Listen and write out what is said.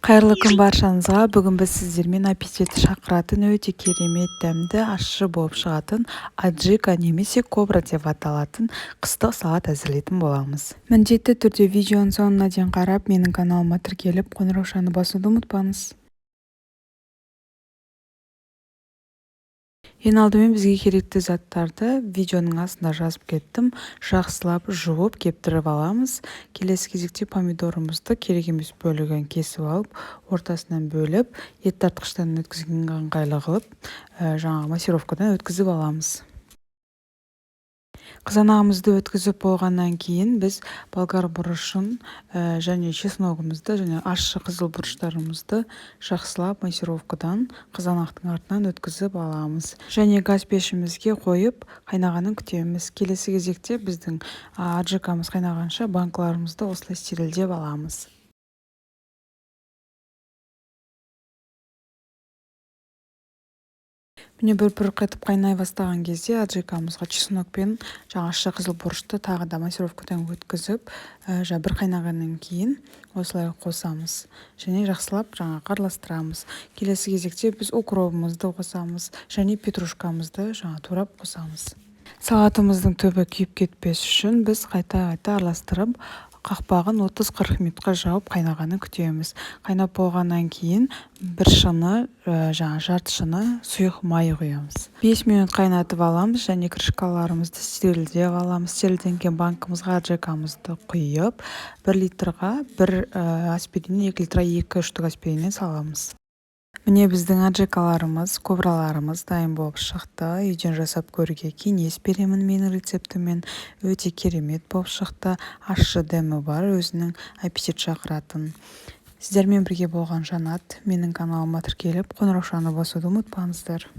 Қайырлы күн баршаңызға. Бүгін біз сіздермен аппетитті шақыратын өте керемет дәмді ащы болып шығатын аджика немесе кобра деп аталатын қыстық салат әзірлейтін боламыз. Міндетті түрде видеоның соңына дейін қарап, менің каналыма тіркеліп, қоңыраушаны басуды ұмытпаңыз. Ең алдымен бізге керекті заттарды видеоның астында жазып кеттім. Жақсылап жуып кептіріп аламыз. Келесі кезекте помидорымызды керек емес бөлігін кесіп алып, ортасынан бөліп, ет тартқыштан өткізген ыңғайлы қылып, массировкадан өткізіп аламыз. Қызанағымызды өткізіп болғаннан кейін біз болгар бұрышын және чесногымызды және ащы қызыл бұрыштарымызды жақсылап массировкадан қызанақтың артынан өткізіп аламыз. Және газ пешімізге қойып қайнағанын күтеміз. Келесі кезекте біздің аджикамыз қайнағанша банкаларымызды осылай стерильдеп аламыз. Міне бір қайтып қайнай бастаған кезде аджикамызға чеснок пен ащы қызыл бұрышты тағы да массировкадан өткізіп, бір қайнағаннан кейін осылай қосамыз және жақсылап араластырамыз. Келесі кезекте біз укропымызды қосамыз және петрушкамызды турап қосамыз. Салатымыздың түбі күйіп кетпес үшін біз қайта араластырып, қақпағын 30-40 минутқа жауып қайнағанын күтеміз. Қайнап болғаннан кейін бір шыны, жарты шыны сұйық май құямыз. 5 минут қайнатып аламыз және крышкаларымызды стерильдеп аламыз. Стерильденген банкамызға аджикамызды құйып, 1 литрға 1 аспирин, 2 литрға 2 штук аспириннен саламыз. Міне біздің аджикаларымыз, кобраларымыз дайын болып шықты. Үйден жасап көруге кеңес беремін менің рецептімен. Өте керемет болып шықты. Ащы дәмі бар, өзінің аппетит шақыратын. Сіздермен бірге болған Жанат. Менің каналыма тіркеліп, қоңыраушаны басуды ұмытпаңыздар.